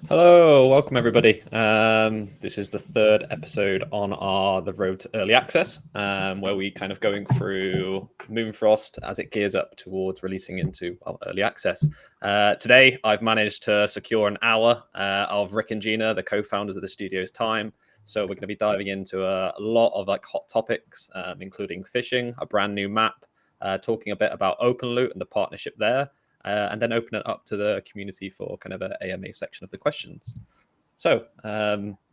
Hello, welcome everybody. This is the third episode on the road to early access, where we kind of going through Moonfrost as it gears up towards releasing into early access. Today, I've managed to secure an hour of Ric and Gina, the co-founders of the studio's time. So we're going to be diving into a lot of hot topics, including fishing, a brand new map, talking a bit about open loot and the partnership there. And then open it up to the community for kind of an AMA section of the questions. So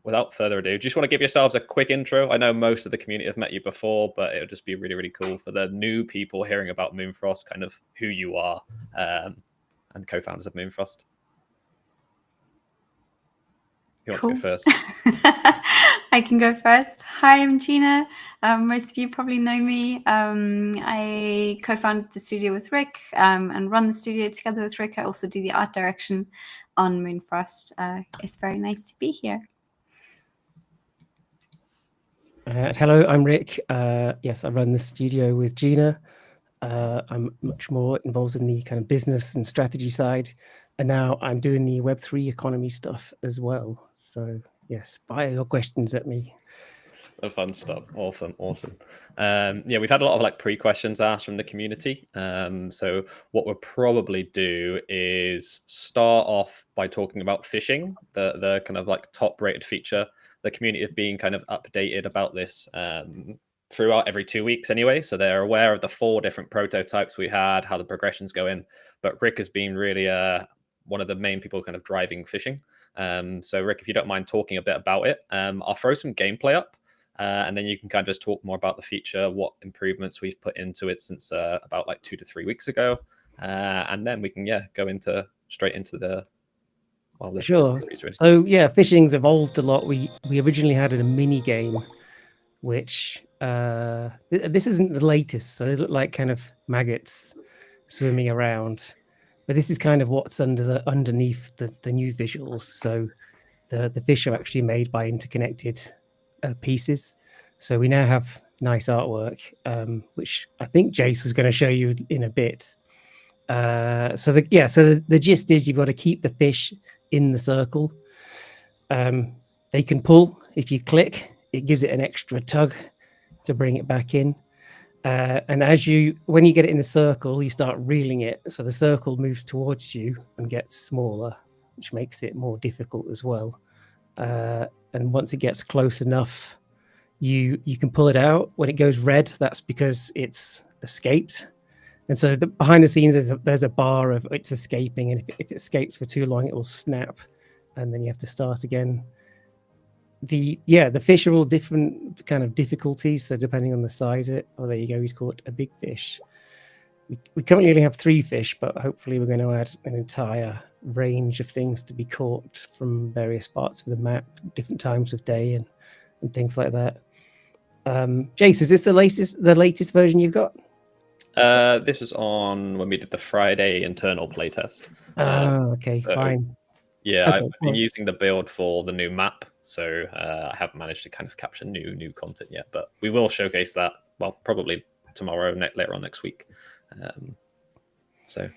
without further ado, just want to give yourselves a quick intro. I know most of the community have met you before, but it would just be really, really cool for the new people hearing about Moonfrost, kind of who you are and co-founders of Moonfrost. Who wants to go first? I can go first. Hi, I'm Gina. Most of you probably know me. I co-founded the studio with Ric and run the studio together with Ric. I also do the art direction on Moonfrost. It's very nice to be here. Hello, I'm Ric. Yes, I run the studio with Gina. I'm much more involved in the kind of business and strategy side. And now I'm doing the Web3 economy stuff as well. So yes, fire your questions at me. The fun stuff. Awesome. Yeah, we've had a lot of pre-questions asked from the community. So what we'll probably do is start off by talking about fishing, the kind of top rated feature. The community have been kind of updated about this throughout every 2 weeks anyway. So they're aware of the 4 different prototypes we had, how the progressions go in. But Ric has been really one of the main people kind of driving fishing. So Ric, if you don't mind talking a bit about it, I'll throw some gameplay up and then you can kind of just talk more about the feature, what improvements we've put into it since about 2 to 3 weeks ago. And then we can, go straight into the Sure. series, really. So yeah, fishing's evolved a lot. We originally had a mini game, which this isn't the latest. So they look like kind of maggots swimming around. But this is kind of what's underneath the new visuals. So the fish are actually made by interconnected pieces. So we now have nice artwork, which I think Jace was going to show you in a bit. So the gist is you've got to keep the fish in the circle. They can pull if you click. It gives it an extra tug to bring it back in. And when you get it in the circle, you start reeling it. So the circle moves towards you and gets smaller, which makes it more difficult as well. And once it gets close enough, you can pull it out. When it goes red, that's because it's escaped. And so behind the scenes, there's a bar of it's escaping. And if it escapes for too long, it will snap. And then you have to start again. The fish are all different kind of difficulties, so depending on the size of it. Oh, there you go, he's caught a big fish. We currently only have 3 fish, but hopefully we're going to add an entire range of things to be caught from various parts of the map, different times of day and things like that. Jace, is this the latest version you've got? This was on when we did the Friday internal playtest. Okay, fine. Yeah, Okay, I've been well, using the build for the new map, so I haven't managed to kind of capture new content yet. But we will showcase that. Well, probably tomorrow, later on next week. So it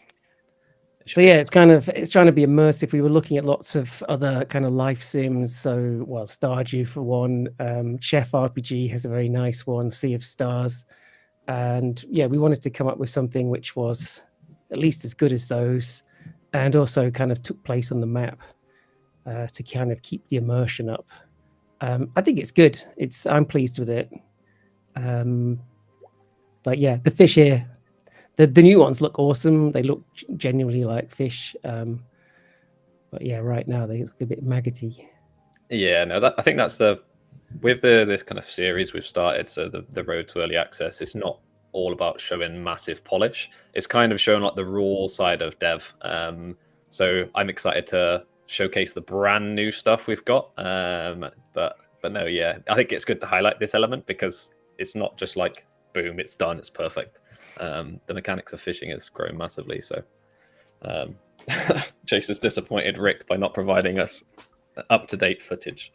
should so be yeah, it's trying to be immersive. We were looking at lots of other kind of life sims. So, well, Stardew for one, Chef RPG has a very nice one, Sea of Stars, and yeah, we wanted to come up with something which was at least as good as those, and also kind of took place on the map to kind of keep the immersion up. I think it's good. I'm pleased with it. But yeah, the fish here, the new ones look awesome. They look genuinely like fish. But yeah, right now they look a bit maggoty. Yeah, no, I think that's with this kind of series we've started. So the road to early access, it's not all about showing massive polish. It's kind of showing like the raw side of dev. So I'm excited to showcase the brand new stuff we've got. But no, yeah, I think it's good to highlight this element because it's not just like boom, it's done, it's perfect. The mechanics of fishing is growing massively. So Chase has disappointed Rick by not providing us up-to-date footage.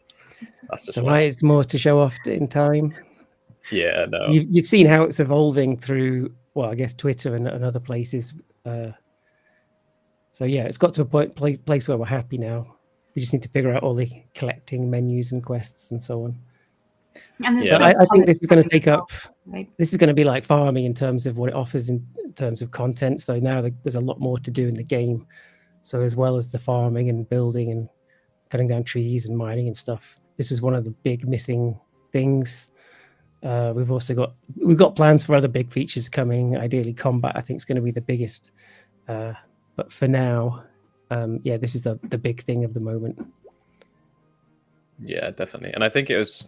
That's just So it's more to show off in time. Yeah, no. You've seen how it's evolving through, well, I guess Twitter and other places. So yeah, it's got to a place where we're happy now. We just need to figure out all the collecting menus and quests and so on. And so I think this is going to take up. Right. This is going to be like farming in terms of what it offers in terms of content. So now there's a lot more to do in the game. So as well as the farming and building and cutting down trees and mining and stuff, this is one of the big missing things. We've got plans for other big features coming. Ideally, combat I think is going to be the biggest. But for now, yeah, this is the big thing of the moment. Yeah, definitely. And I think it's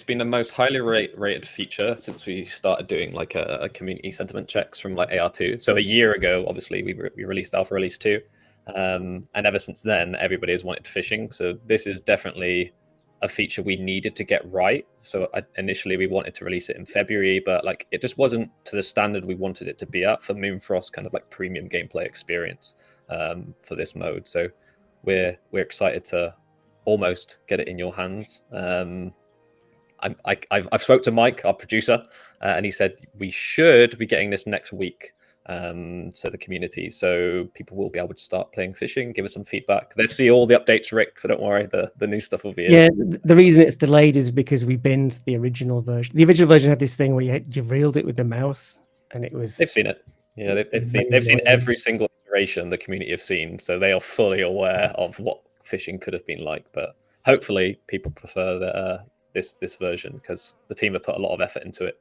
been the most highly rated feature since we started doing like a community sentiment checks from like AR2. So a year ago, obviously, we released Alpha Release 2. And ever since then, everybody has wanted fishing. So this is definitely a feature we needed to get right. So initially we wanted to release it in February, but like it just wasn't to the standard we wanted it to be at for Moonfrost kind of like premium gameplay experience for this mode. So we're excited to almost get it in your hands. I've spoke to Mike, our producer, and he said we should be getting this next week. So the community, so people will be able to start playing fishing, give us some feedback. Let's see all the updates, Rick, so don't worry, the new stuff will be in. Yeah, the reason it's delayed is because we binned the original version. The original version had this thing where you reeled it with the mouse, and it was... They've seen it. Yeah, they've seen every single iteration the community have seen, so they are fully aware of what fishing could have been like. But hopefully people prefer this version because the team have put a lot of effort into it.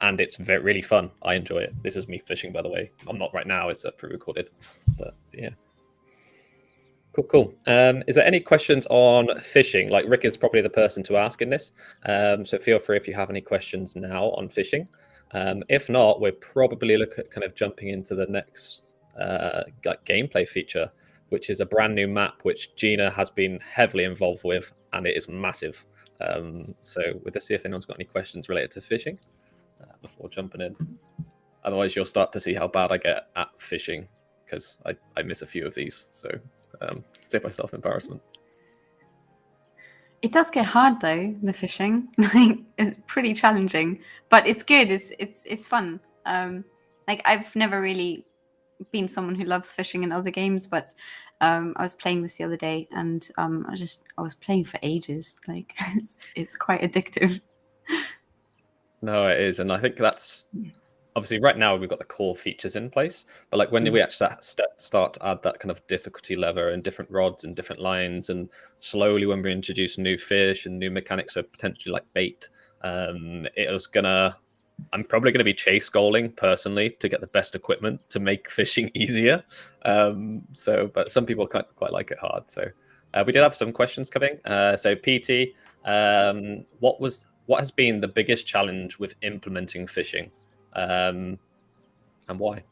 And it's really fun. I enjoy it. This is me fishing, by the way. I'm not right now. It's pre-recorded. But yeah. Cool. Is there any questions on fishing? Like Rick is probably the person to ask in this. So feel free if you have any questions now on fishing. If not, we're probably looking at kind of jumping into the next like gameplay feature, which is a brand new map, which Gina has been heavily involved with, and it is massive. So we'll just see if anyone's got any questions related to fishing. Before jumping in. Otherwise, you'll start to see how bad I get at fishing because I miss a few of these. So save myself embarrassment. It does get hard though, the fishing. Like it's pretty challenging, but it's good. It's fun. Like I've never really been someone who loves fishing in other games, but I was playing this the other day, and I was playing for ages. Like it's quite addictive. No, it is, and I think that's obviously right now we've got the core features in place, but like when we actually start to add that kind of difficulty lever and different rods and different lines, and slowly when we introduce new fish and new mechanics of potentially like bait, I'm probably going to be chase goaling personally to get the best equipment to make fishing easier. But some people quite like it hard. So we did have some questions coming. So PT, what has been the biggest challenge with implementing fishing, and why?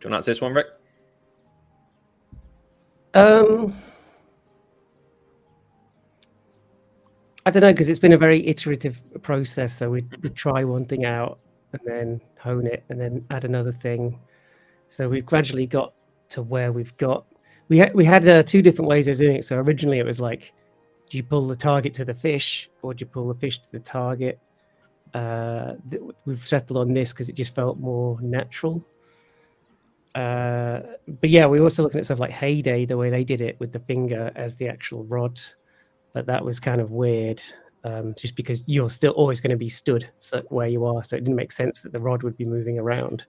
Do you want to answer this one, Rick? I don't know, because it's been a very iterative process. So we try one thing out and then hone it and then add another thing. So we've gradually got to where we've got. We had 2 different ways of doing it. So originally it was like, do you pull the target to the fish, or do you pull the fish to the target? We've settled on this because it just felt more natural. But yeah, we were also looking at stuff like Heyday, the way they did it with the finger as the actual rod, but that was kind of weird, just because you're still always going to be stood where you are, so it didn't make sense that the rod would be moving around.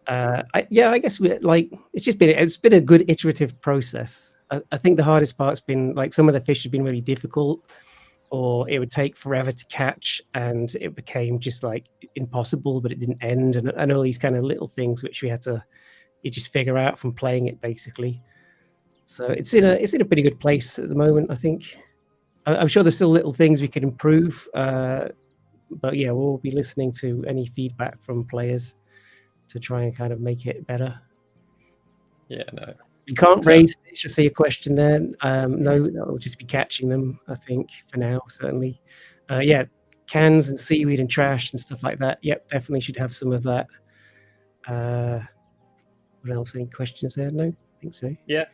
I guess it's been a good iterative process. I think the hardest part's been like some of the fish have been really difficult, or it would take forever to catch, and it became just like impossible, but it didn't end, and all these kind of little things which we had to just figure out from playing it basically. So it's in a pretty good place at the moment, I think. I'm sure there's still little things we could improve, but yeah, we'll be listening to any feedback from players to try and kind of make it better. Yeah, no. You can't raise fish. I see a question there. No, that'll just be catching them, I think, for now, certainly. Yeah, cans and seaweed and trash and stuff like that. Yep, definitely should have some of that. What else? Any questions there? No, I think so. Yeah.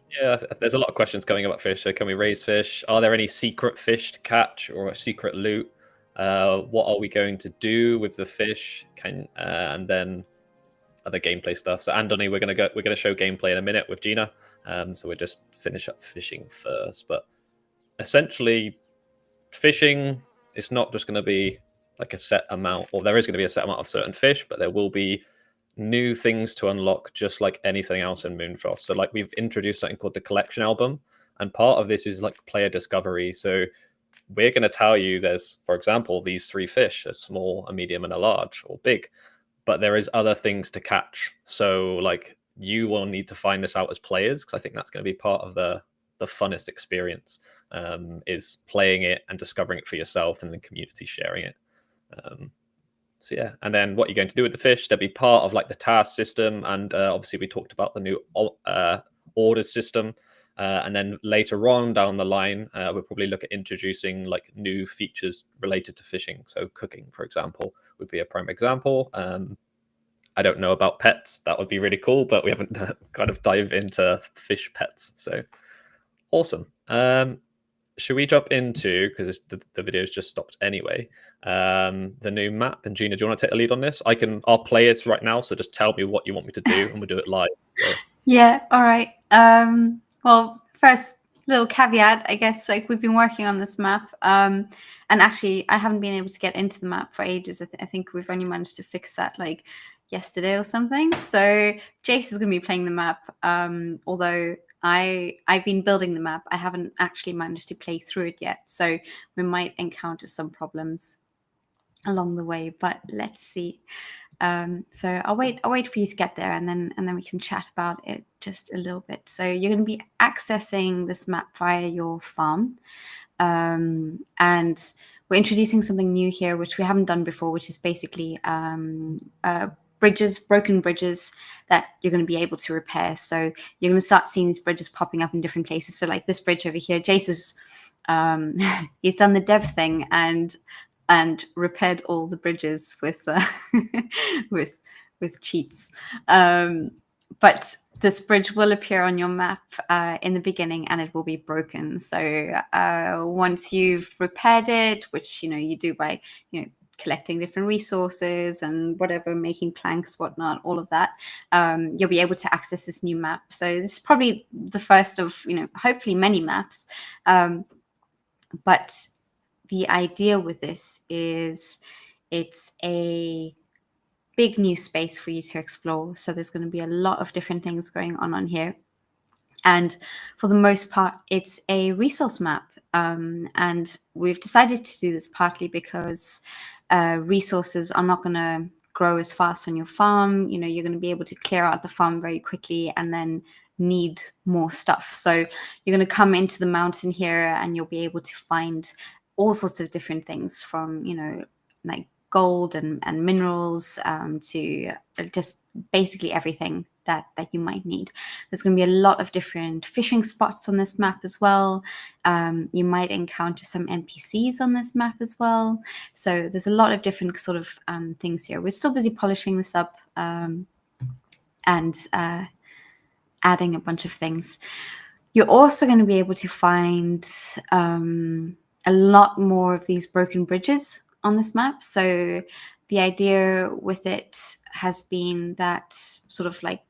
There's a lot of questions coming about fish. So, can we raise fish? Are there any secret fish to catch or a secret loot? What are we going to do with the fish? And then other gameplay stuff. So, Andoni, we're gonna show gameplay in a minute with Gina. So we'll just finish up fishing first. But essentially, fishing is not just going to be like a set amount, or there is going to be a set amount of certain fish, but there will be new things to unlock, just like anything else in Moonfrost. So like we've introduced something called the collection album, and part of this is like player discovery. So we're going to tell you there's, for example, these 3 fish, a small, a medium, and a large, or big, but there is other things to catch. So like you will need to find this out as players, because I think that's going to be part of the funnest experience, is playing it and discovering it for yourself, and the community sharing it. So yeah, and then what you're going to do with the fish, they'll be part of like the task system, and obviously we talked about the new orders system, and then later on down the line, we'll probably look at introducing like new features related to fishing. So cooking, for example, would be a prime example. I don't know about pets. That would be really cool, but we haven't kind of dived into fish pets. So awesome. Should we jump into, because the video's just stopped anyway, the new map? And Gina, do you want to take the lead on this? I'll play it right now, so just tell me what you want me to do, and we'll do it live. So. Yeah, all right. Well, first little caveat, I guess, like we've been working on this map, and actually I haven't been able to get into the map for ages. I think we've only managed to fix that like yesterday or something. So Jace is going to be playing the map, although I've been building the map. I haven't actually managed to play through it yet, so we might encounter some problems along the way, but let's see. So I'll wait for you to get there, and then we can chat about it just a little bit. So you're going to be accessing this map via your farm, and we're introducing something new here, which we haven't done before, which is basically broken bridges that you're going to be able to repair. So you're going to start seeing these bridges popping up in different places. So like this bridge over here, Jace is he's done the dev thing and repaired all the bridges with with cheats. But this bridge will appear on your map in the beginning, and it will be broken. So once you've repaired it, which you do by collecting different resources and whatever, making planks, whatnot, all of that, you'll be able to access this new map. So this is probably the first of hopefully many maps. But the idea with this is it's a big new space for you to explore. So there's going to be a lot of different things going on here. And for the most part, it's a resource map. And we've decided to do this partly because resources are not going to grow as fast on your farm. You're going to be able to clear out the farm very quickly and then need more stuff. So you're going to come into the mountain here and you'll be able to find all sorts of different things, from like gold and minerals to just basically everything that you might need. There's going to be a lot of different fishing spots on this map as well. You might encounter some NPCs on this map as well. So there's a lot of different sort of things here. We're still busy polishing this up, and adding a bunch of things. You're also going to be able to find a lot more of these broken bridges on this map. So the idea with it has been that sort of like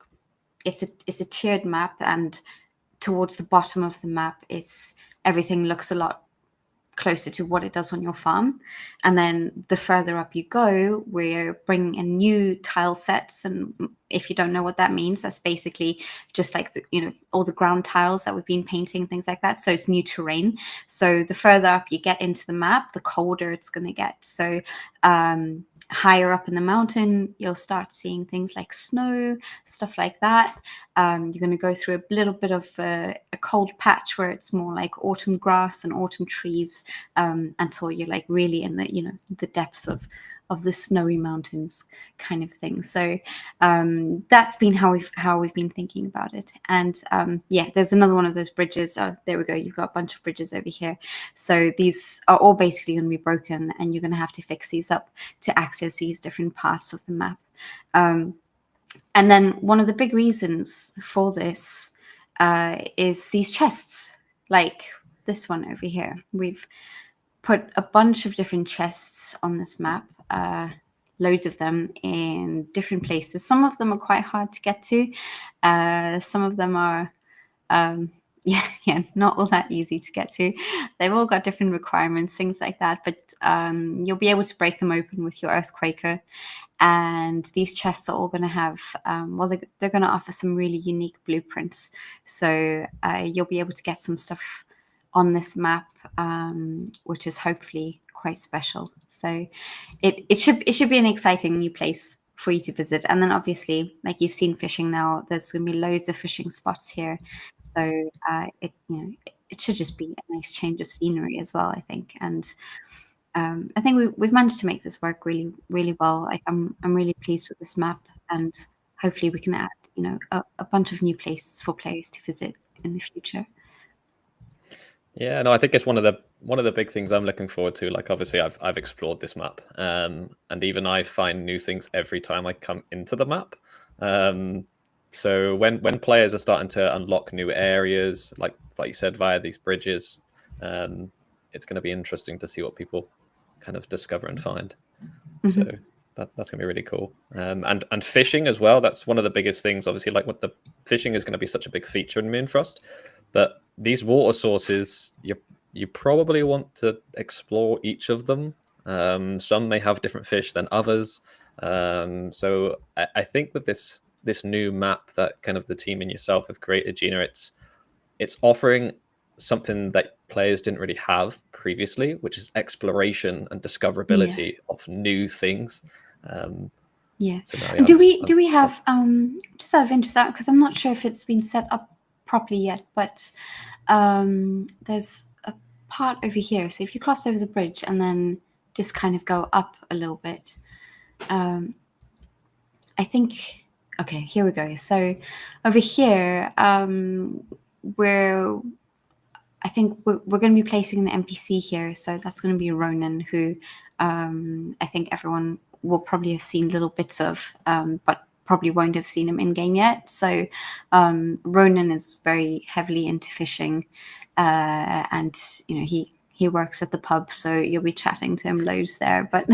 it's a tiered map, and towards the bottom of the map everything looks a lot closer to what it does on your farm. And then the further up you go, we're bringing in new tile sets. And if you don't know what that means, that's basically just like all the ground tiles that we've been painting, things like that. So it's new terrain. So the further up you get into the map, the colder it's going to get. So higher up in the mountain, you'll start seeing things like snow, stuff like that. You're going to go through a little bit of a cold patch where it's more like autumn grass and autumn trees, until you're like really in the depths of the snowy mountains kind of thing. So that's been how we've been thinking about it. And yeah, there's another one of those bridges. Oh, there we go. You've got a bunch of bridges over here. So these are all basically going to be broken, and you're going to have to fix these up to access these different parts of the map. And then one of the big reasons for this is these chests, like this one over here. We've put a bunch of different chests on this map, loads of them in different places. Some of them are quite hard to get to. Some of them are, not all that easy to get to. They've all got different requirements, things like that. But you'll be able to break them open with your Earthquaker. And these chests are all going to have, they're going to offer some really unique blueprints. So you'll be able to get some stuff on this map, which is hopefully quite special. So it should be an exciting new place for you to visit. And then obviously, like you've seen fishing now, there's going to be loads of fishing spots here. So it should just be a nice change of scenery as well, I think. And I think we've managed to make this work really, really well. Like I'm really pleased with this map, and hopefully we can add a bunch of new places for players to visit in the future. Yeah, no, I think it's one of the big things I'm looking forward to. Like, obviously, I've explored this map, and even I find new things every time I come into the map. So when players are starting to unlock new areas, like you said, via these bridges, it's going to be interesting to see what people kind of discover and find. Mm-hmm. So that's going to be really cool. And fishing as well. That's one of the biggest things. Obviously, like what the fishing is going to be such a big feature in Moonfrost, but these water sources, you probably want to explore each of them. Some may have different fish than others. So I think with this new map that kind of the team and yourself have created, Gina, it's offering something that players didn't really have previously, which is exploration and discoverability of new things. Yeah. So do we have just out of interest, because I'm not sure if it's been set up properly yet, but there's a part over here. So if you cross over the bridge and then just kind of go up a little bit, I think. Okay, here we go. So over here, I think we're going to be placing an NPC here. So that's going to be Ronan, who I think everyone will probably have seen little bits of, but probably won't have seen him in game yet. So Ronan is very heavily into fishing, and he works at the pub, so you'll be chatting to him loads there, but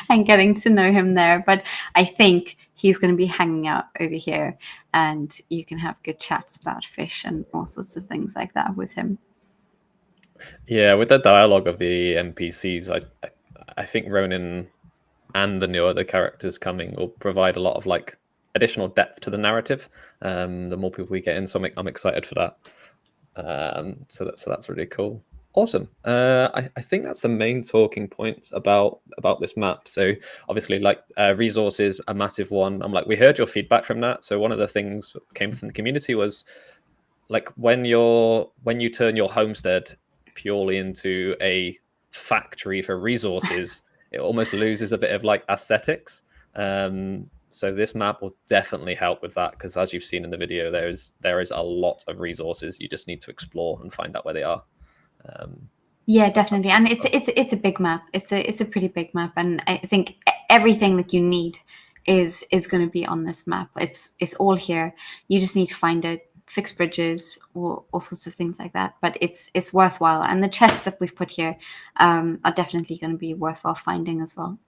and getting to know him there. But I think he's going to be hanging out over here, and you can have good chats about fish and all sorts of things like that with him. Yeah, with the dialogue of the NPCs, I think Ronan and the new other characters coming will provide a lot of like additional depth to the narrative. The more people we get in, so I'm excited for that. So that's really cool. Awesome. I think that's the main talking points about this map. So obviously, like resources, a massive one. I'm like, we heard your feedback from that. So one of the things that came from the community was like when you turn your homestead purely into a factory for resources, it almost loses a bit of like aesthetics. So this map will definitely help with that, because as you've seen in the video, there is a lot of resources. You just need to explore and find out where they are. Yeah, definitely. And it's a big map. It's a pretty big map, and I think everything that you need is going to be on this map. It's all here. You just need to find it, fix bridges, or all sorts of things like that. But it's worthwhile, and the chests that we've put here are definitely going to be worthwhile finding as well.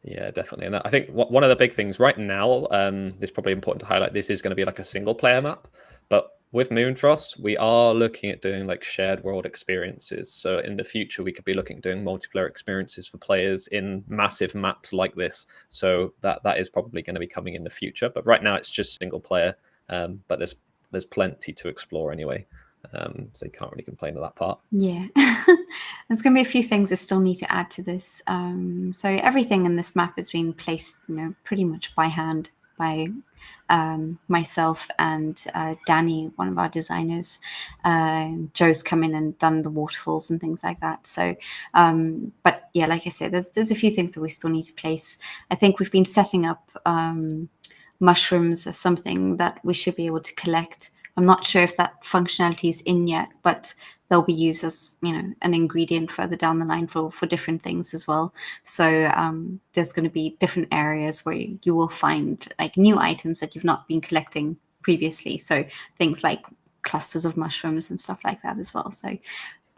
Yeah, definitely. And I think one of the big things right now, it's probably important to highlight, this is going to be like a single player map. But with Moonfrost, we are looking at doing like shared world experiences. So in the future, we could be looking at doing multiplayer experiences for players in massive maps like this. So that is probably going to be coming in the future. But right now, it's just single player. But there's plenty to explore anyway. So you can't really complain of that part. Yeah, there's going to be a few things I still need to add to this. So everything in this map has been placed, pretty much by hand by myself and Danny, one of our designers. Joe's come in and done the waterfalls and things like that. So, but yeah, like I said, there's a few things that we still need to place. I think we've been setting up mushrooms as something that we should be able to collect. I'm not sure if that functionality is in yet, but they'll be used as, an ingredient further down the line for different things as well. So there's going to be different areas where you will find like new items that you've not been collecting previously. So things like clusters of mushrooms and stuff like that as well. So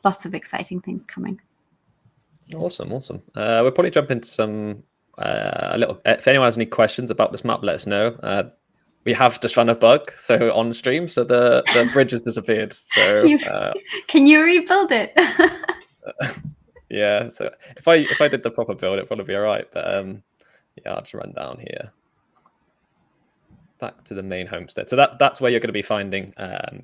lots of exciting things coming. Awesome. We'll probably jump into some a little. If anyone has any questions about this map, let us know. We have just found a bug, so on stream, so the bridge has disappeared. So can you rebuild it? Yeah. So if I did the proper build, it'd probably be all right. But yeah, I'll just run down here. Back to the main homestead. So that's where you're going to be finding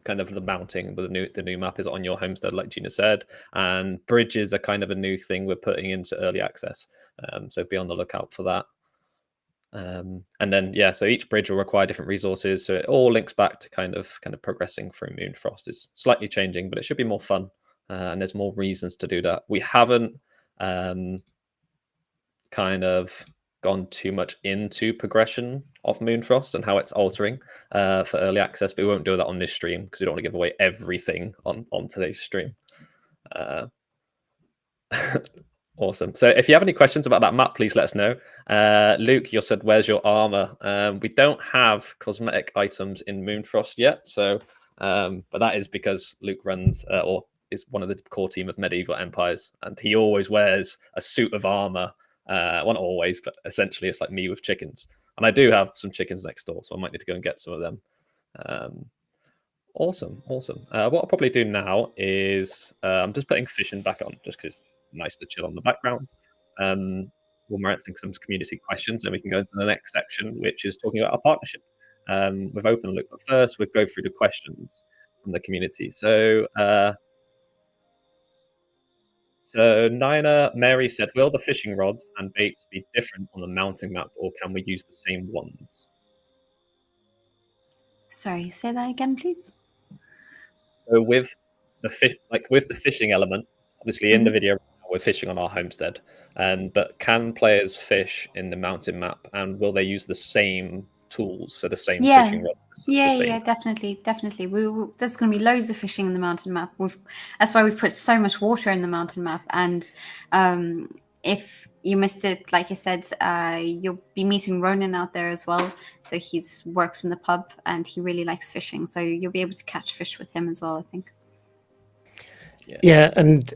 kind of the mounting. The new map is on your homestead, like Gina said, and bridges are kind of a new thing we're putting into early access. So be on the lookout for that. And then so each bridge will require different resources. So it all links back to kind of progressing through Moonfrost. It's slightly changing, but it should be more fun. And there's more reasons to do that. We haven't kind of gone too much into progression of Moonfrost and how it's altering for early access, but we won't do that on this stream because we don't want to give away everything on today's stream. Awesome. So if you have any questions about that map, please let us know. Luke, you said, where's your armor? We don't have cosmetic items in Moonfrost yet. So, but that is because Luke runs or is one of the core team of Medieval Empires, and he always wears a suit of armor. Well, not always, but essentially it's like me with chickens. And I do have some chickens next door, so I might need to go and get some of them. Awesome. What I'll probably do now is I'm just putting fishing back on just because nice to chill on the background. We're answering some community questions, and we can go into the next section, which is talking about our partnership with Open Loop. But first, we'll go through the questions from the community. So Nina Mary said, will the fishing rods and baits be different on the mounting map, or can we use the same ones? Sorry, say that again, please. So with the fishing element, obviously in the video we're fishing on our homestead, but can players fish in the mountain map, and will they use the same tools, so the same fishing rods? Yeah, definitely. There's going to be loads of fishing in the mountain map. That's why we've put so much water in the mountain map. And if you missed it, like I said, you'll be meeting Ronan out there as well. So he works in the pub and he really likes fishing. So you'll be able to catch fish with him as well, I think. Yeah, and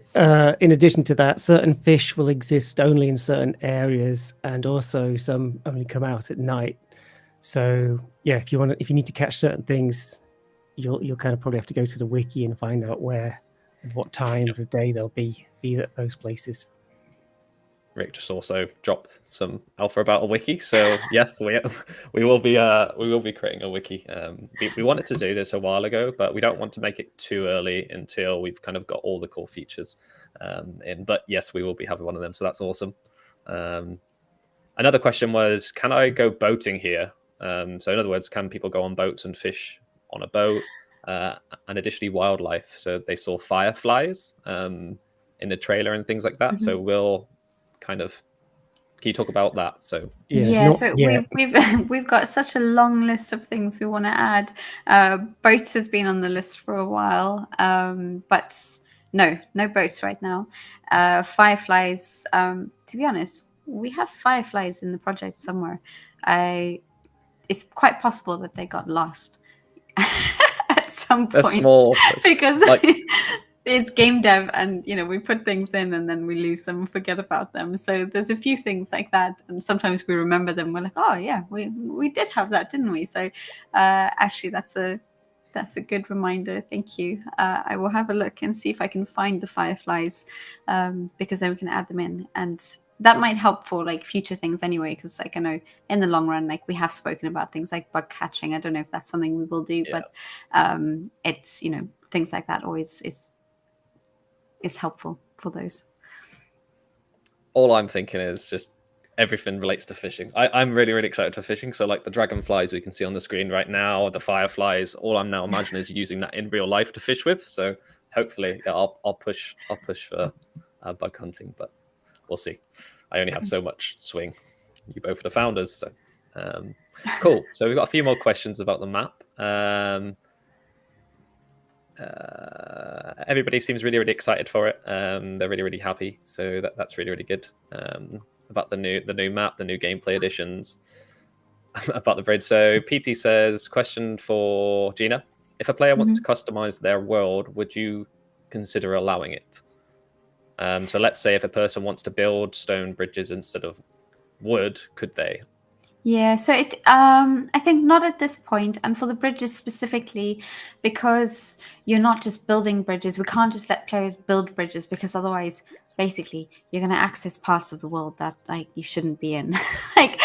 in addition to that, certain fish will exist only in certain areas, and also some only come out at night. So yeah, if you need to catch certain things, you'll kind of probably have to go to the wiki and find out where and what time of the day they'll be at those places. Rick just also dropped some alpha about a wiki, so yes, we will be creating a wiki. We wanted to do this a while ago, but we don't want to make it too early until we've kind of got all the core features in. But yes, we will be having one of them, so that's awesome. Another question was, can I go boating here? So in other words, can people go on boats and fish on a boat? And additionally, wildlife. So they saw fireflies in the trailer and things like that. So we'll kind of, can you talk about that? So we've got such a long list of things we want to add. Boats has been on the list for a while, but no boats right now. Fireflies, to be honest, we have fireflies in the project somewhere. It's quite possible that they got lost at some They're point small. because Like, it's game dev, and we put things in and then we lose them and forget about them. So there's a few things like that, and sometimes we remember them. We're like, oh yeah, we did have that, didn't we? So actually, that's a good reminder. Thank you. I will have a look and see if I can find the fireflies, because then we can add them in, and that might help for like future things anyway. Because like I know in the long run, like we have spoken about things like bug catching. I don't know if that's something we will do, Yeah. but it's things like that always is helpful for those. All I'm thinking is just everything relates to fishing. I'm really, really excited for fishing. So like the dragonflies we can see on the screen right now, the fireflies, all I'm now imagining is using that in real life to fish with. So hopefully I'll push for bug hunting, but we'll see. I only have so much swing. You both are the founders. So cool. So we've got a few more questions about the map. Everybody seems really, really excited for it. They're really, really happy. So that's really, really good. About the new map, the new gameplay additions, about the bridge. So PT says, question for Gina: if a player wants to customize their world, would you consider allowing it? So let's say if a person wants to build stone bridges instead of wood, could they? Yeah, so I think not at this point, and for the bridges specifically, because you're not just building bridges. We can't just let players build bridges, because otherwise, basically, you're going to access parts of the world that like you shouldn't be in, like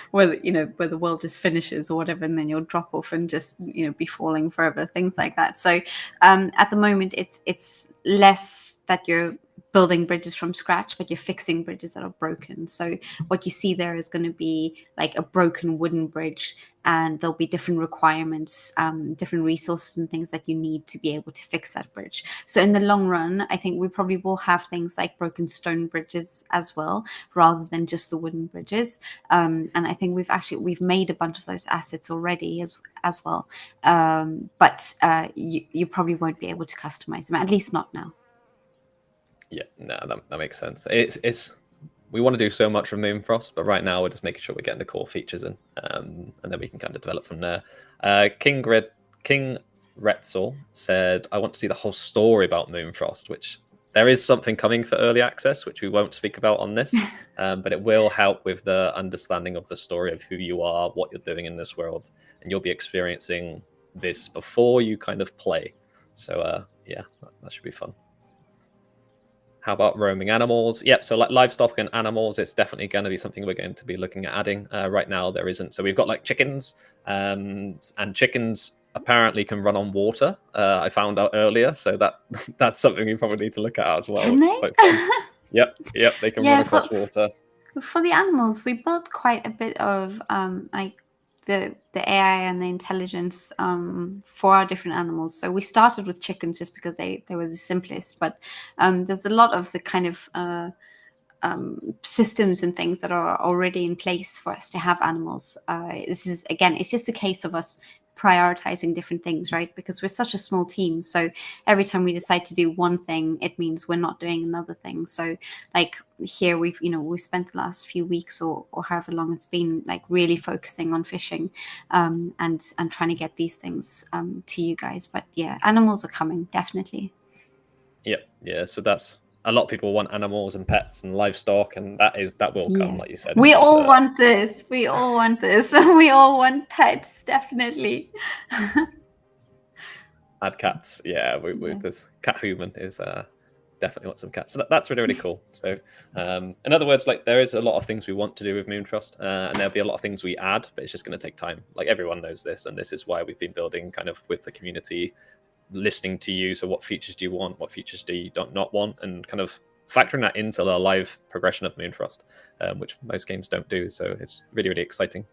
where the world just finishes or whatever, and then you'll drop off and just be falling forever, things like that. So at the moment, it's less that you're building bridges from scratch, but you're fixing bridges that are broken. So what you see there is going to be like a broken wooden bridge, and there'll be different requirements, different resources and things that you need to be able to fix that bridge. So in the long run, I think we probably will have things like broken stone bridges as well, rather than just the wooden bridges. And I think we've made a bunch of those assets already as well. But you probably won't be able to customize them, at least not now. Yeah, no, that makes sense. It's we want to do so much from Moonfrost, but right now we're just making sure we're getting the core features in, and then we can kind of develop from there. King Retzel said, "I want to see the whole story about Moonfrost," which there is something coming for early access, which we won't speak about on this, but it will help with the understanding of the story of who you are, what you're doing in this world, and you'll be experiencing this before you kind of play. So yeah, that should be fun. How about roaming animals? Yep, so like livestock and animals, it's definitely going to be something we're going to be looking at adding. Right now, there isn't. So we've got like chickens, and chickens apparently can run on water. I found out earlier, so that's something we probably need to look at as well. Can they? Quite fun. Yep, they can run across water. For the animals, we built quite a bit of like the AI and the intelligence for our different animals. So we started with chickens just because they were the simplest, but there's a lot of the kind of systems and things that are already in place for us to have animals. This is, again, it's just a case of us prioritizing different things, right? Because we're such a small team, so every time we decide to do one thing, it means we're not doing another thing. So like here we've spent the last few weeks or however long it's been, like really focusing on fishing and trying to get these things to you guys. But yeah, animals are coming, definitely. Yeah, so that's a lot of people want animals and pets and livestock, and that will come, like you said. We all want this. We all want this. We all want pets, definitely. Add cats. Yeah, this cat human is definitely want some cats. So that's really, really cool. So in other words, like there is a lot of things we want to do with Moonfrost, and there'll be a lot of things we add, but it's just going to take time. Like everyone knows this, and this is why we've been building kind of with the community, listening to you. So what features do you want? What features do you not want? And kind of factoring that into the live progression of Moonfrost, which most games don't do. So it's really, really exciting.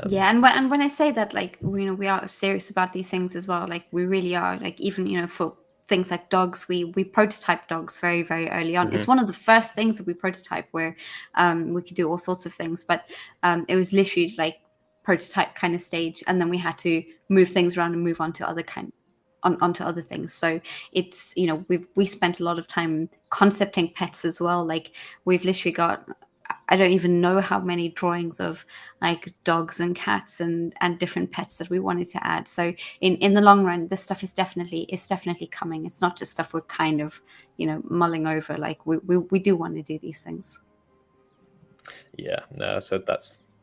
Yeah, and when I say that, like we are serious about these things as well. Like we really are. Like even for things like dogs, we prototype dogs very, very early on. It's one of the first things that we prototype where we could do all sorts of things, but it was literally like prototype kind of stage, and then we had to move things around and move on to onto other things. So it's we spent a lot of time concepting pets as well. Like we've literally got I don't even know how many drawings of like dogs and cats and different pets that we wanted to add. So in the long run, this stuff is definitely coming. It's not just stuff we're kind of, mulling over. Like we do want to do these things. Yeah, no, so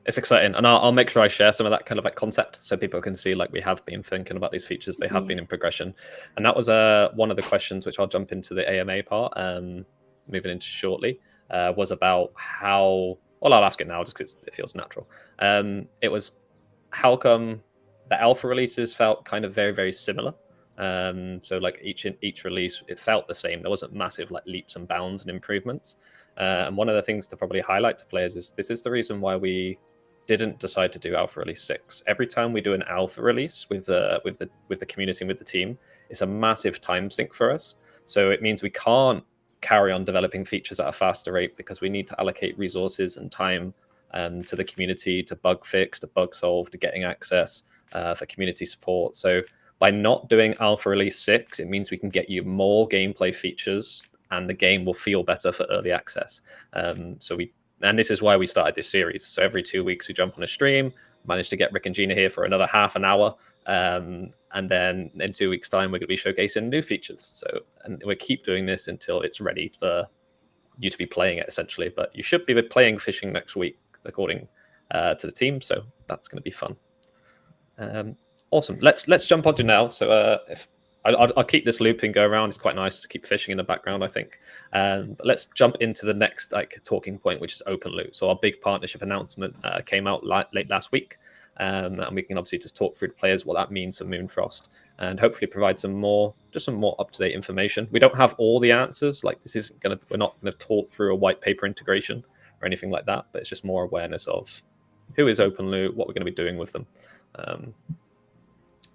it's exciting, and I'll make sure I share some of that kind of like concept so people can see like we have been thinking about these features. They have been in progression, and that was one of the questions which I'll jump into the AMA part, moving into shortly, was about how. Well, I'll ask it now just because it feels natural. It was how come the alpha releases felt kind of very, very similar. So like each release, it felt the same. There wasn't massive like leaps and bounds and improvements. And one of the things to probably highlight to players is this is the reason why we didn't decide to do alpha release 6. Every time we do an alpha release with the community and with the team, it's a massive time sink for us. So it means we can't carry on developing features at a faster rate because we need to allocate resources and time to the community, to bug fix, to bug solve, to getting access for community support. So by not doing alpha release 6, it means we can get you more gameplay features and the game will feel better for early access. And this is why we started this series. So every 2 weeks we jump on a stream, managed to get Ric and Gina here for another half an hour. And then in 2 weeks' time, we're going to be showcasing new features. So, and we'll keep doing this until it's ready for you to be playing it, essentially. But you should be playing fishing next week, according to the team. So that's going to be fun. Awesome. Let's jump onto now. So if I'll keep this looping go around. It's quite nice to keep fishing in the background, I think. But let's jump into the next like talking point, which is open loot. So our big partnership announcement came out late last week, and we can obviously just talk through the players, what that means for Moonfrost, and hopefully provide some more up to date information. We don't have all the answers. Like we're not gonna talk through a white paper integration or anything like that. But it's just more awareness of who is open loot, what we're going to be doing with them.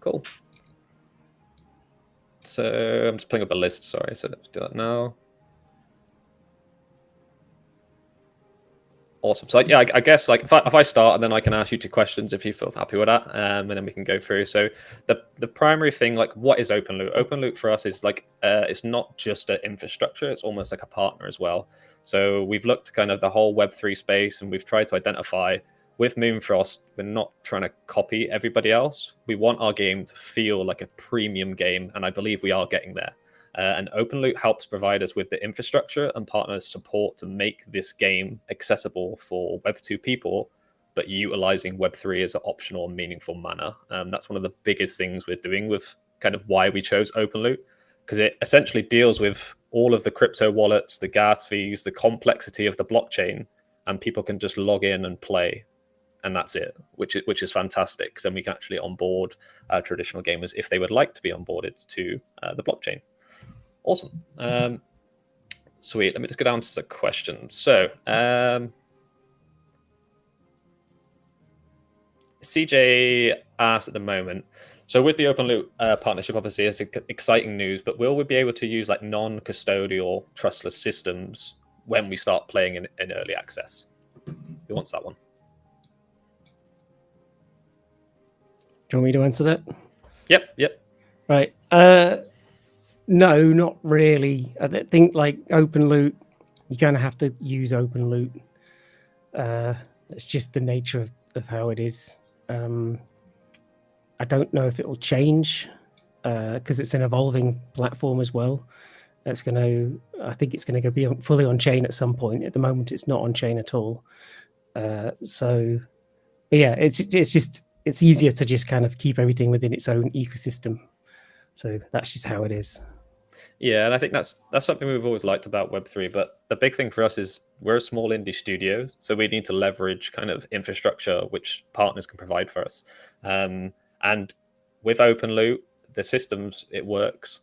Cool. So I'm just pulling up a list. Sorry, so let's do that now. Awesome. So yeah, I guess like if I start and then I can ask you 2 questions if you feel happy with that, and then we can go through. So the primary thing, like what is open loot? Open loot for us is like it's not just an infrastructure; it's almost like a partner as well. So we've looked kind of the whole Web3 space, and we've tried to identify. With Moonfrost, we're not trying to copy everybody else. We want our game to feel like a premium game, and I believe we are getting there. And OpenLoot helps provide us with the infrastructure and partners support to make this game accessible for Web2 people, but utilizing Web3 as an optional and meaningful manner. That's one of the biggest things we're doing with kind of why we chose OpenLoot, because it essentially deals with all of the crypto wallets, the gas fees, the complexity of the blockchain, and people can just log in and play. And that's it, which is fantastic. Because then we can actually onboard traditional gamers if they would like to be onboarded to the blockchain. Awesome. Sweet. Let me just go down to the questions. So CJ asked at the moment, so with the OpenLoot partnership, obviously it's exciting news, but will we be able to use like non-custodial trustless systems when we start playing in early access? Who wants that one? Do you want me to answer that? Yep. Right. No, not really. I think like OpenLoot, you're going to have to use OpenLoot. It's just the nature of how it is. I don't know if it will change because it's an evolving platform as well. I think it's going to be fully on chain at some point. At the moment, it's not on chain at all. But yeah, it's easier to just kind of keep everything within its own ecosystem. So that's just how it is. Yeah, and I think that's something we've always liked about Web3. But the big thing for us is we're a small indie studio, so we need to leverage kind of infrastructure which partners can provide for us. And with OpenLoot, the systems, it works.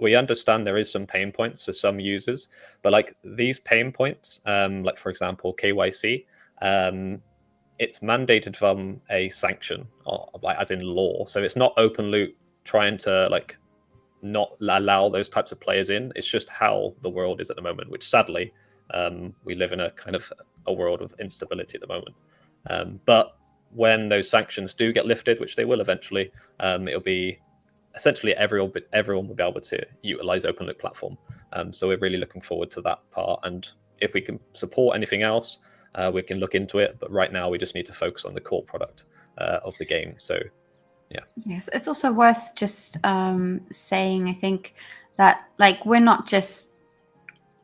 We understand there is some pain points for some users, but like these pain points, like for example KYC, it's mandated from a sanction, or like as in law. So it's not OpenLoot trying to like not allow those types of players in. It's just how the world is at the moment, which sadly we live in a kind of a world of instability at the moment. But when those sanctions do get lifted, which they will eventually, it'll be essentially everyone will be able to utilize OpenLoot platform. So we're really looking forward to that part. And if we can support anything else, we can look into it. But right now, we just need to focus on the core product of the game. So, yeah. Yes, it's also worth just saying, I think, that like we're not just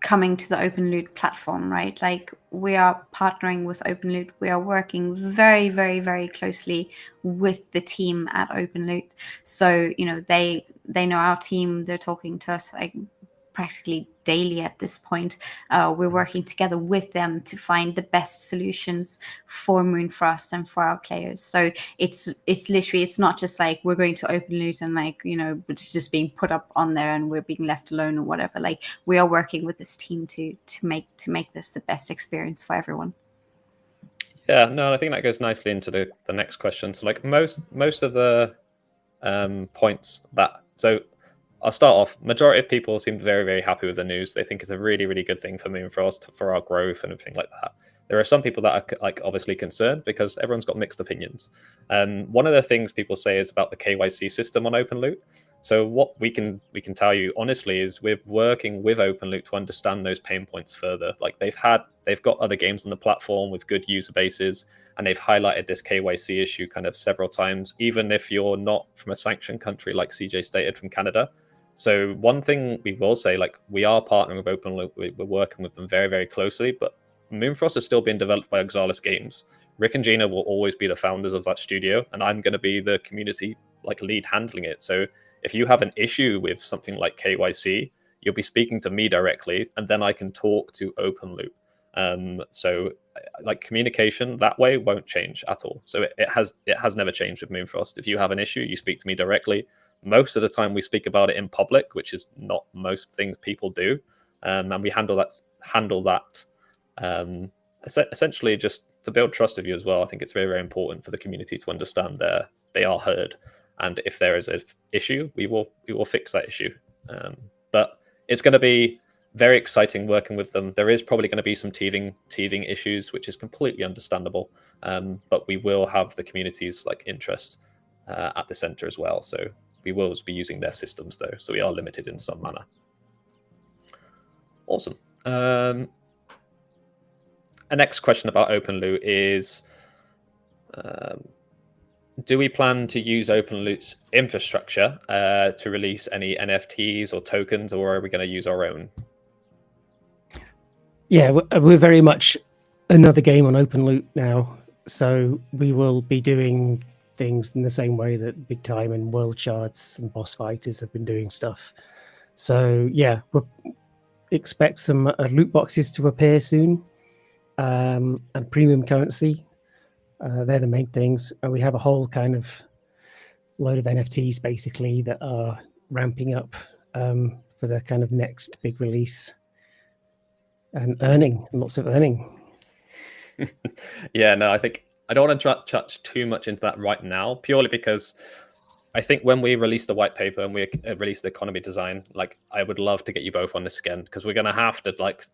coming to the OpenLoot platform, right? Like we are partnering with OpenLoot. We are working very, very, very closely with the team at OpenLoot. So, you know, they know our team. They're talking to us like practically daily at this point. We're working together with them to find the best solutions for Moonfrost and for our players. So it's literally, it's not just like we're going to OpenLoot and like, you know, it's just being put up on there and we're being left alone or whatever. Like we are working with this team to make this the best experience for everyone. Yeah, no, I think that goes nicely into the next question. So like most of the points that, so I'll start off. Majority of people seem very, very happy with the news. They think it's a really, really good thing for Moonfrost, for our growth and everything like that. There are some people that are like obviously concerned because everyone's got mixed opinions. One of the things people say is about the KYC system on OpenLoot. So what we can tell you honestly is we're working with OpenLoot to understand those pain points further. Like they've got other games on the platform with good user bases, and they've highlighted this KYC issue kind of several times, even if you're not from a sanctioned country like CJ stated from Canada. So one thing we will say, like we are partnering with OpenLoot, we're working with them very, very closely, but Moonfrost is still being developed by Oxalis Games. Ric and Gina will always be the founders of that studio, and I'm going to be the community like lead handling it. So if you have an issue with something like KYC, you'll be speaking to me directly, and then I can talk to OpenLoot. So like communication that way won't change at all. So it has never changed with Moonfrost. If you have an issue, you speak to me directly. Most of the time we speak about it in public, which is not most things people do. And we handle that essentially just to build trust of you as well. I think it's very, very important for the community to understand they are heard. And if there is an issue, we will fix that issue. But it's going to be very exciting working with them. There is probably going to be some teething issues, which is completely understandable. But we will have the community's like interest at the center as well. So we will be using their systems though. So we are limited in some manner. Awesome. A next question about OpenLoot is, do we plan to use OpenLoot's infrastructure to release any NFTs or tokens, or are we going to use our own? Yeah, we're very much another game on OpenLoot now. So we will be doing things in the same way that Big Time and World Shards and Boss Fighters have been doing stuff. So yeah, we'll expect some loot boxes to appear soon, and premium currency. They're the main things. We have a whole kind of load of NFTs basically that are ramping up for the kind of next big release, and lots of earning. Yeah, no, I think I don't want to touch too much into that right now, purely because I think when we release the white paper and we release the economy design, like I would love to get you both on this again, because we're going to have to like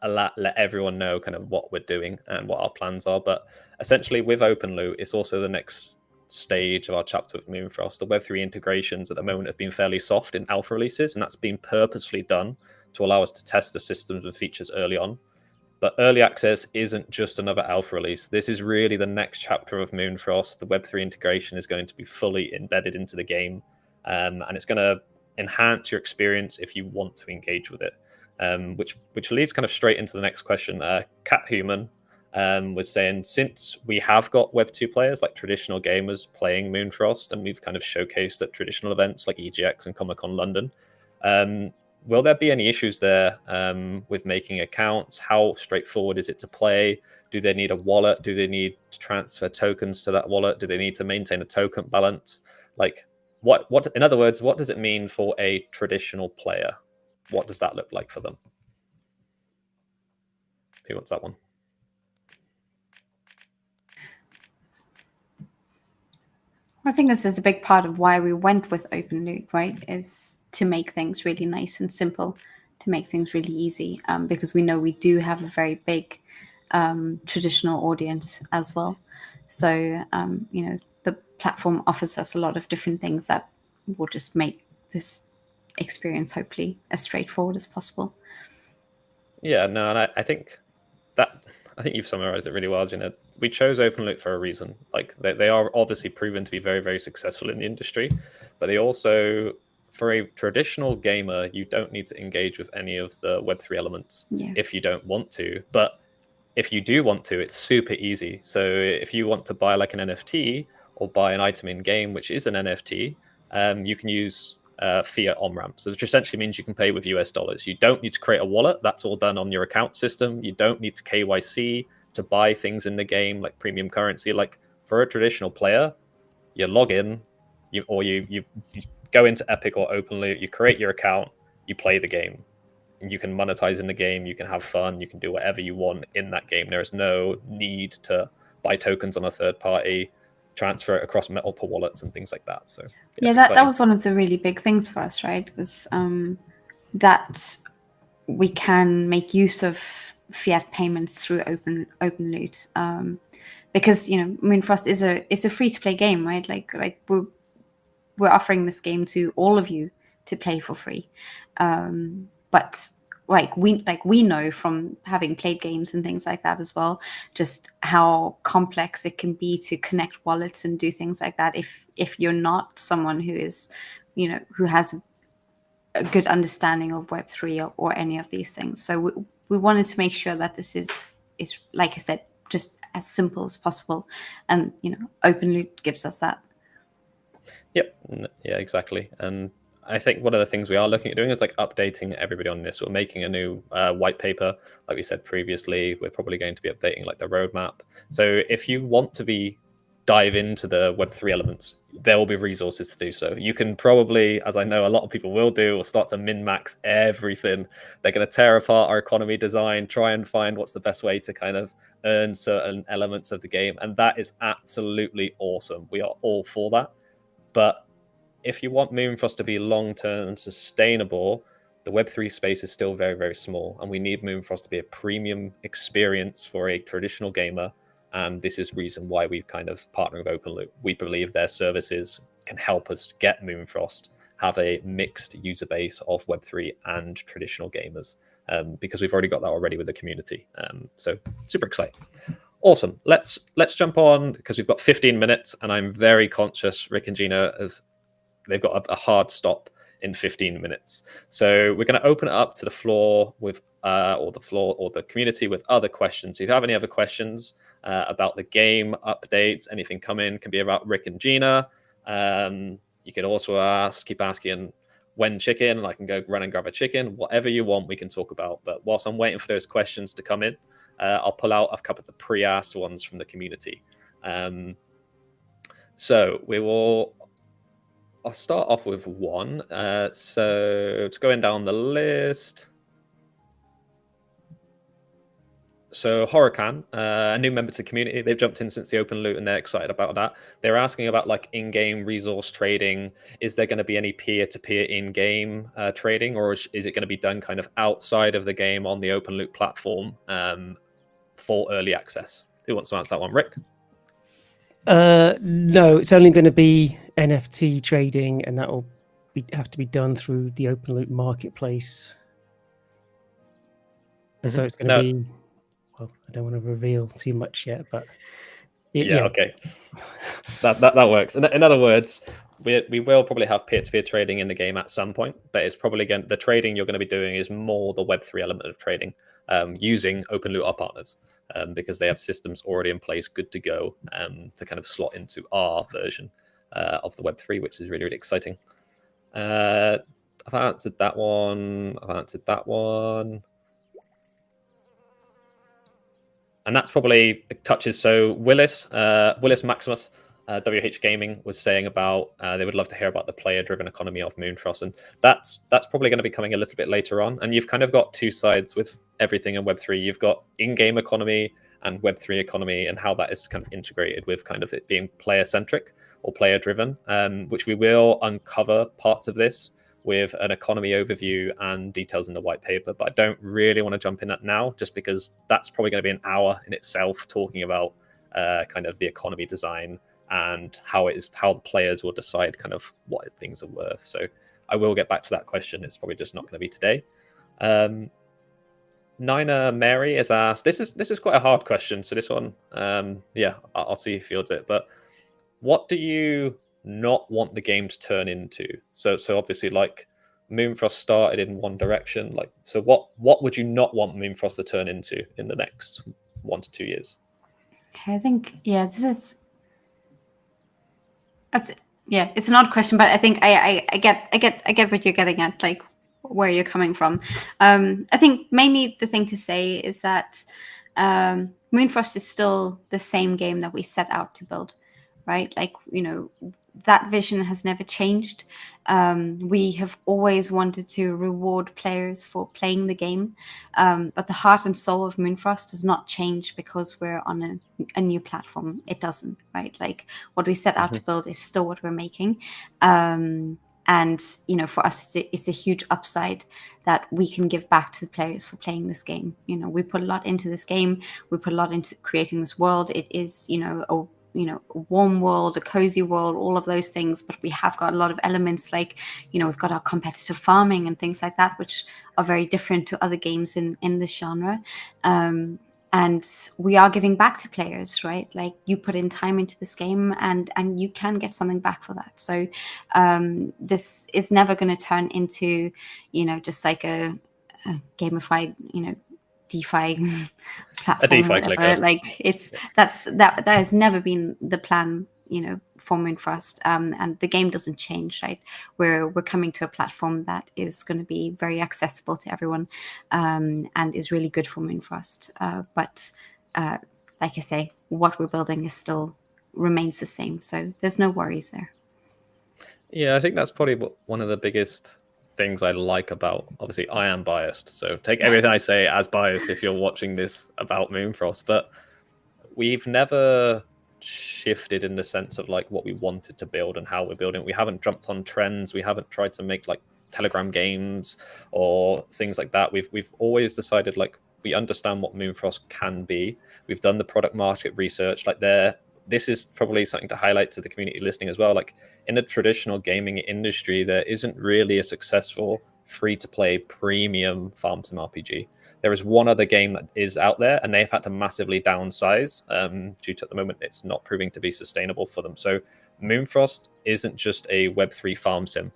let everyone know kind of what we're doing and what our plans are. But essentially with OpenLoot, it's also the next stage of our chapter with Moonfrost. The Web3 integrations at the moment have been fairly soft in alpha releases, and that's been purposefully done to allow us to test the systems and features early on. But early access isn't just another alpha release. This is really the next chapter of Moonfrost. The Web3 integration is going to be fully embedded into the game, and it's going to enhance your experience if you want to engage with it. Which leads kind of straight into the next question. Cat Human was saying, since we have got Web2 players like traditional gamers playing Moonfrost, and we've kind of showcased at traditional events like EGX and Comic-Con London, will there be any issues there with making accounts? How straightforward is it to play? Do they need a wallet? Do they need to transfer tokens to that wallet? Do they need to maintain a token balance? Like, what? In other words, what does it mean for a traditional player? What does that look like for them? Who wants that one? I think this is a big part of why we went with OpenLoot, right? Is to make things really nice and simple, to make things really easy, because we know we do have a very big traditional audience as well. So, the platform offers us a lot of different things that will just make this experience hopefully as straightforward as possible. Yeah, no, and I think that I think you've summarized it really well, Gina. We chose OpenLoot for a reason. Like they are obviously proven to be very, very successful in the industry, but they also, for a traditional gamer, you don't need to engage with any of the Web3 elements if you don't want to. But if you do want to, it's super easy. So if you want to buy like an NFT or buy an item in game, which is an NFT, you can use fiat on-ramps, which essentially means you can pay with US dollars. You don't need to create a wallet. That's all done on your account system. You don't need to KYC to buy things in the game like premium currency. Like for a traditional player, you log in, you go into Epic or OpenLoot, you create your account, you play the game. You can monetize in the game, you can have fun, you can do whatever you want in that game. There is no need to buy tokens on a third party, transfer it across multiple wallets and things like that. So that was one of the really big things for us, right? Was that we can make use of fiat payments through OpenLoot, because Moonfrost is a free to play game, right? Like we're offering this game to all of you to play for free. But we know from having played games and things like that as well, just how complex it can be to connect wallets and do things like that. If you're not someone who is, who has a good understanding of Web3 or any of these things. So we wanted to make sure that this is like I said, just as simple as possible. And, OpenLoot gives us that. Yep. Yeah, exactly. And I think one of the things we are looking at doing is like updating everybody on this. We're making a new white paper. Like we said previously, we're probably going to be updating like the roadmap. So if you want to dive into the Web3 elements, there will be resources to do so. You can probably, as I know a lot of people will do, will start to min-max everything. They're going to tear apart our economy design, try and find what's the best way to kind of earn certain elements of the game. And that is absolutely awesome. We are all for that. But if you want Moonfrost to be long-term and sustainable, the Web3 space is still very, very small. And we need Moonfrost to be a premium experience for a traditional gamer. And this is the reason why we've kind of partnered with OpenLoot. We believe their services can help us get Moonfrost, have a mixed user base of Web3 and traditional gamers, because we've already got that already with the community. So super exciting. Awesome. Let's jump on, because we've got 15 minutes and I'm very conscious, Ric and Gina, they've got a hard stop in 15 minutes. So we're going to open it up to the floor with, or the community with other questions. So if you have any other questions about the game, updates, anything coming, can be about Ric and Gina. You can also keep asking when chicken, and I can go run and grab a chicken. Whatever you want, we can talk about. But whilst I'm waiting for those questions to come in, I'll pull out a couple of the pre-asked ones from the community. So I'll start off with one. So it's going down the list. So Horokan, a new member to the community, they've jumped in since the OpenLoot and they're excited about that. They're asking about like in-game resource trading. Is there going to be any peer-to-peer in-game trading, or is it going to be done kind of outside of the game on the OpenLoot platform for early access? Who wants to answer that one? Ric? No, it's only going to be NFT trading, and that will have to be done through the OpenLoot marketplace. And so it's going to be, well, I don't want to reveal too much yet, but yeah, okay, that works. In other words, we will probably have peer-to-peer trading in the game at some point, but it's probably the trading you're going to be doing is more the Web3 element of trading, using OpenLoot, our partners, because they have systems already in place, good to go, to kind of slot into our version of the Web3, which is really, really exciting. I've answered that one. And that's probably touches. So Willis Maximus, WH Gaming, was saying about they would love to hear about the player-driven economy of Moonfrost, and that's probably going to be coming a little bit later on. And you've kind of got two sides with everything in Web3. You've got in-game economy and Web3 economy, and how that is kind of integrated with kind of it being player-centric or player-driven, which we will uncover parts of this with an economy overview and details in the white paper, but I don't really want to jump in that now, just because that's probably going to be an hour in itself talking about kind of the economy design and how the players will decide kind of what things are worth. So I will get back to that question. It's probably just not going to be today. Nina Mary has asked. This is quite a hard question. So this one, I'll see who fields it. But what do you not want the game to turn into? So obviously, like Moonfrost started in one direction. Like, so what would you not want Moonfrost to turn into in the next 1 to 2 years? I think it's an odd question, but I think I get what you're getting at, like where you're coming from. I think mainly the thing to say is that Moonfrost is still the same game that we set out to build, right? Like, that vision has never changed. We have always wanted to reward players for playing the game, but the heart and soul of Moonfrost does not change because we're on a new platform. It doesn't, right? Like, what we set out to build is still what we're making. And for us, it's a huge upside that we can give back to the players for playing this game. We put a lot into this game. We put a lot into creating this world. It is, a warm world, a cozy world, all of those things. But we have got a lot of elements like, we've got our competitive farming and things like that, which are very different to other games in this genre. And we are giving back to players, right? Like, you put in time into this game and you can get something back for that. So this is never going to turn into, just like a gamified, DeFi platform, A DeFi whatever. clicker. Like, that has never been the plan, for Moonfrost. And the game doesn't change, right? We're coming to a platform that is going to be very accessible to everyone, and is really good for Moonfrost. But like I say, what we're building is still remains the same. So there's no worries there. Yeah, I think that's probably one of the biggest things I like about. Obviously, I am biased, so take everything I say as biased if you're watching this about Moonfrost. But we've never shifted in the sense of like what we wanted to build and how we're building. We haven't jumped on trends. We haven't tried to make like Telegram games or things like that. We've always decided like we understand what Moonfrost can be. We've done the product market research. Like this is probably something to highlight to the community listening as well. Like, in the traditional gaming industry, there isn't really a successful free-to-play premium farm sim RPG. There is one other game that is out there, and they've had to massively downsize due to, at the moment, it's not proving to be sustainable for them. So Moonfrost isn't just a Web3 farm sim.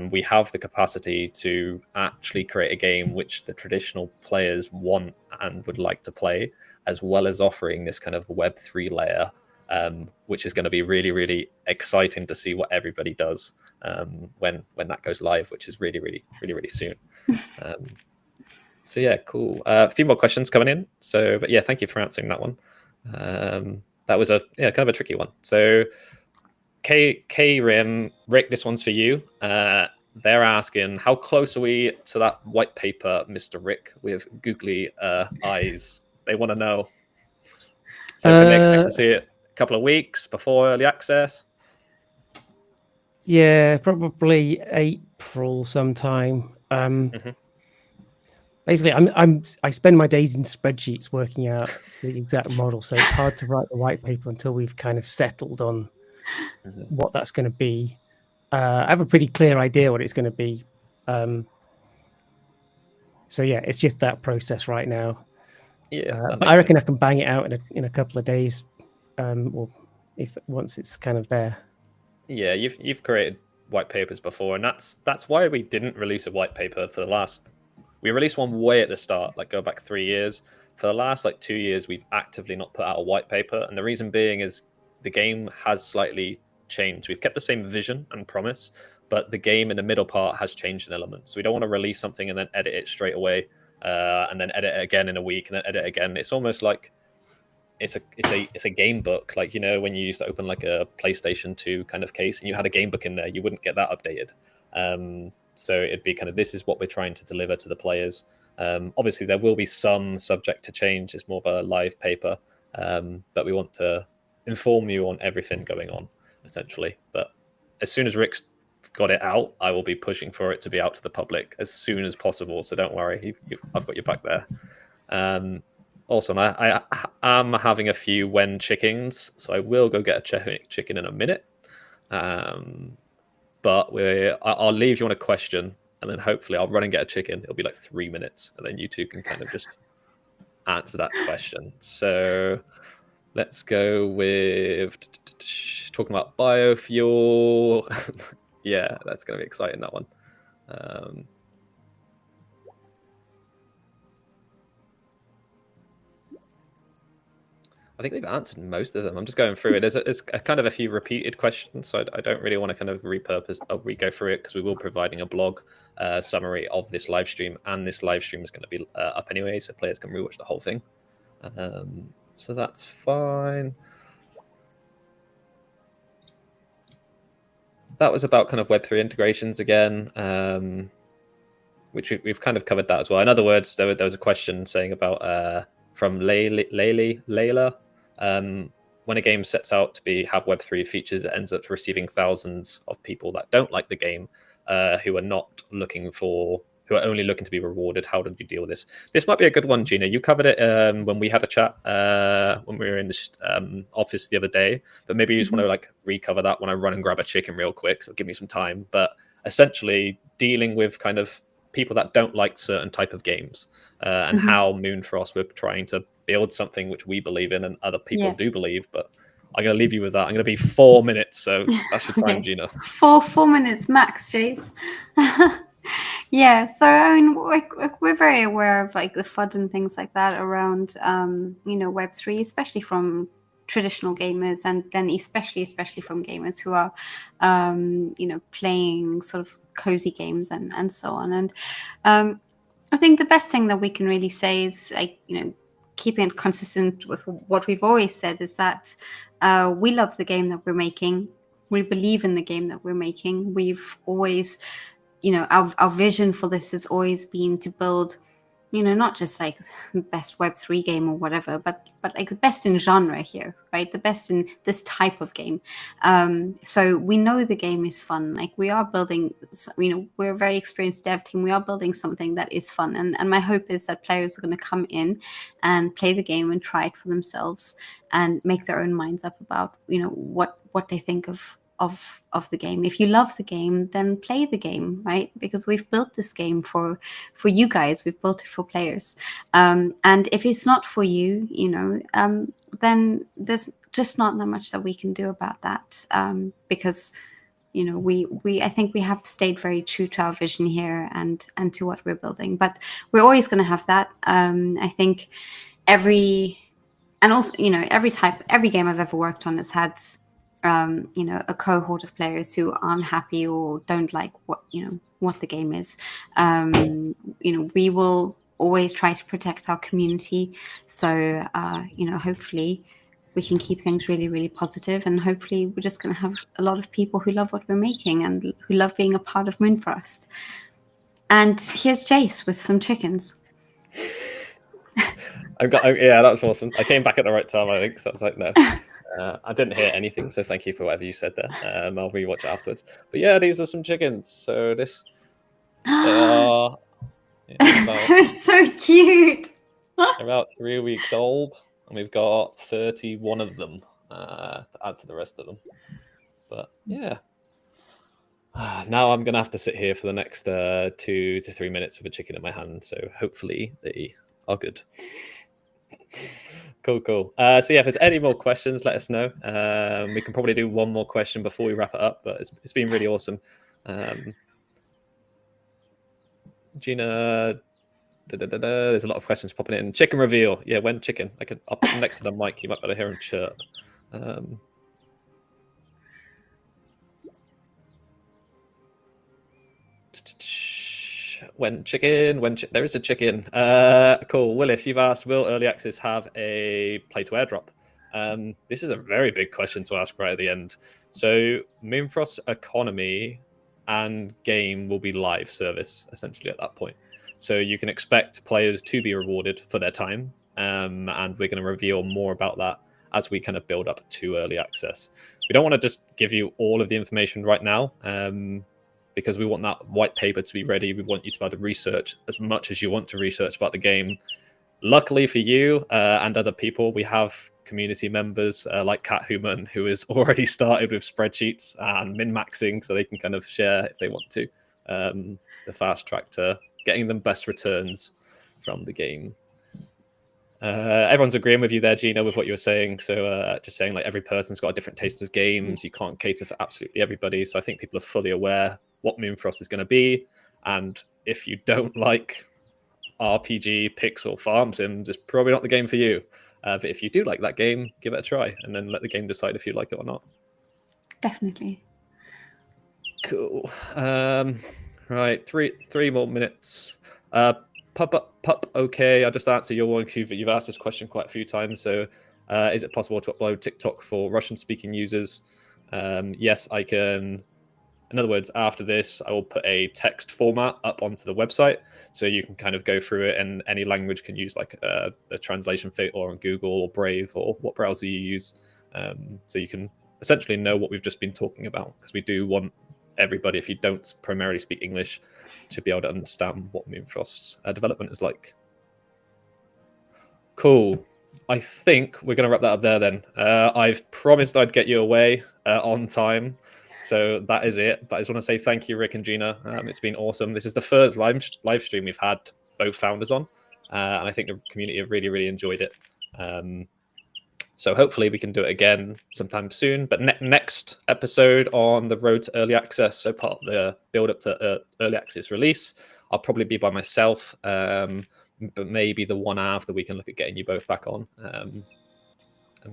We have the capacity to actually create a game which the traditional players want and would like to play, as well as offering this kind of Web3 layer, which is going to be really, really exciting to see what everybody does when that goes live, which is really, really, really, really soon. So yeah, cool. A few more questions coming in. So, but yeah, thank you for answering that one. That was kind of a tricky one. So, Rim, Rick, this one's for you. They're asking, how close are we to that white paper, Mr. Rick, with googly eyes? They want to know. So can they expect to see it a couple of weeks before early access? Yeah, probably April sometime. Basically, I spend my days in spreadsheets working out the exact model, so it's hard to write the white paper until we've kind of settled on what that's going to be. I have a pretty clear idea what it's going to be. So yeah, it's just that process right now. Yeah, but I reckon I can bang it out in a couple of days, or if once it's kind of there. Yeah, you've created white papers before, and that's why we didn't release a white paper for the last. We released one way at the start, like go back 3 years. For the last 2 years, we've actively not put out a white paper, and the reason being is the game has slightly changed. We've kept the same vision and promise, but the game in the middle part has changed in elements. So we don't want to release something and then edit it straight away, and then edit it again in a week, and then edit it again. It's almost like it's a game book. Like, when you used to open like a PlayStation 2 kind of case and you had a game book in there, you wouldn't get that updated. So it'd be kind of, this is what we're trying to deliver to the players. Obviously, there will be some subject to change. It's more of a live paper, but we want to inform you on everything going on, essentially. But as soon as Rick's got it out, I will be pushing for it to be out to the public as soon as possible. So don't worry, I've got your back there. Also, I am having a few Wen chickens, so I will go get a chicken in a minute. But I'll leave you on a question and then hopefully I'll run and get a chicken. It'll be like 3 minutes, and then you two can kind of just answer that question. So let's go with talking about biofuel. Yeah, that's going to be exciting, that one. I think we've answered most of them. I'm just going through it. There's a kind of a few repeated questions, so I don't really want to kind of repurpose or re-go through it, because we will be providing a blog summary of this live stream, and this live stream is going to be up anyway, so players can rewatch the whole thing. So that's fine. That was about kind of Web3 integrations again, which we've kind of covered that as well. In other words, there was a question saying about from Layla. When a game sets out to have Web3 features, it ends up receiving thousands of people that don't like the game, who are only looking to be rewarded. How did you deal with this? This might be a good one, Gina. You covered it when we had a chat when we were in this office the other day, but maybe you just want to like recover that when I run and grab a chicken real quick, so give me some time. But essentially dealing with kind of people that don't like certain type of games, and how Moonfrost, we're trying to build something which we believe in and other people do believe. But I'm going to leave you with that. I'm going to be 4 minutes, so that's your time, Gina. 4 minutes max, Jace. Yeah, so I mean, we're very aware of like the FUD and things like that around, Web3, especially from traditional gamers, and then especially from gamers who are, playing sort of cozy games and so on. And I think the best thing that we can really say is, like, keeping it consistent with what we've always said, is that we love the game that we're making. We believe in the game that we're making. We've always, our vision for this has always been to build, not just like the best Web3 game or whatever, but like the best in genre here, right? The best in this type of game. So we know the game is fun. Like, we are building, we're a very experienced dev team. We are building something that is fun. And my hope is that players are going to come in and play the game and try it for themselves and make their own minds up about, what they think of the game. If you love the game, then play the game, right? Because we've built this game for you guys. We've built it for players. And if it's not for you, then there's just not that much that we can do about that. Because I think we have stayed very true to our vision here and to what we're building. But we're always going to have that. I think every game I've ever worked on has had a cohort of players who aren't happy or don't like what the game is. We will always try to protect our community. So, hopefully we can keep things really, really positive, and hopefully we're just going to have a lot of people who love what we're making and who love being a part of Moonfrost. And here's Jace with some chickens. Yeah, that's awesome. I came back at the right time, I think. So I was like, no. I didn't hear anything, so thank you for whatever you said there. I'll rewatch it afterwards. But yeah, these are some chickens. So they are they're so cute. about 3 weeks old, and we've got 31 of them to add to the rest of them. But yeah, now I'm gonna have to sit here for the next 2 to 3 minutes with a chicken in my hand. So hopefully they are good. Cool. So yeah, if there's any more questions, let us know. We can probably do one more question before we wrap it up, but it's been really awesome. Gina, there's a lot of questions popping in. Chicken reveal. Yeah, when chicken? I'll put them next to the mic. You might be able to hear him chirp. When chicken? There is a chicken. Cool. Willis, you've asked, will early access have a play to airdrop? This is a very big question to ask right at the end. So Moonfrost's economy and game will be live service essentially at that point. So you can expect players to be rewarded for their time. And we're going to reveal more about that as we kind of build up to early access. We don't want to just give you all of the information right now. Because we want that white paper to be ready. We want you to be able to research as much as you want to research about the game. Luckily for you and other people, we have community members like Kat who has already started with spreadsheets and min-maxing, so they can kind of share if they want to. the fast track to getting them best returns from the game. Everyone's agreeing with you there, Gina, with what you were saying. So just saying, like, every person's got a different taste of games. You can't cater for absolutely everybody. So I think people are fully aware what Moonfrost is going to be. And if you don't like RPG, pixel, farm sims, it's probably not the game for you. But if you do like that game, give it a try and then let the game decide if you like it or not. Definitely. Cool. Right, three more minutes. Pup, okay. I'll just answer your one, Q. You've asked this question quite a few times. So, is it possible to upload TikTok for Russian-speaking users? Yes, I can. In other words, after this, I will put a text format up onto the website, so you can kind of go through it, and any language can use like a translation fit, or on Google or Brave or what browser you use. So you can essentially know what we've just been talking about, because we do want everybody, if you don't primarily speak English, to be able to understand what Moonfrost's development is like. Cool. I think we're going to wrap that up there then. I've promised I'd get you away on time, so that is it. But I just want to say thank you, Ric and Gina. It's been awesome. This is the first live stream we've had both founders on, and I think the community have really, really enjoyed it. So hopefully we can do it again sometime soon. But next episode on the road to early access, so part of the build up to early access release, I'll probably be by myself. But maybe the one after, we can look at getting you both back on and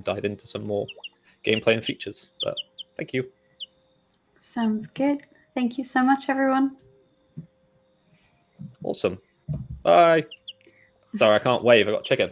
dive into some more gameplay and features. But thank you. Sounds good. Thank you so much, everyone. Awesome. Bye. Sorry, I can't wave. I got chicken.